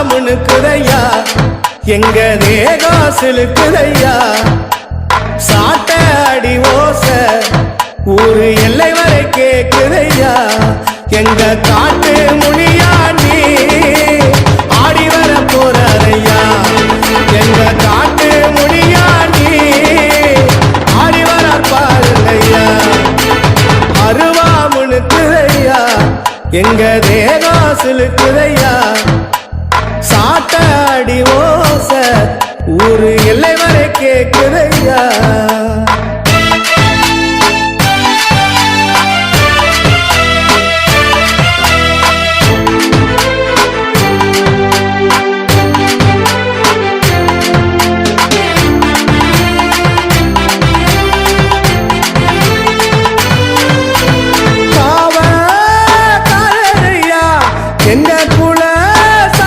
முணுக்குதையா எங்க தேகம் சிலுக்குதையா சாட்ட அடி ஓச ஊரு எல்லை வரை கேக்குதையா எங்க காட்டு முனியா நீ ஆடி வர போறாரையா எங்க காட்டு முனியா நீ ஆடி வர பாருங்கய்யா அருவா முணுக்குதையா எங்க தேகம் சிலுக்குதையா சாட்ட அடி ஓச ஊரு எல்லை வரை கேக்குதையா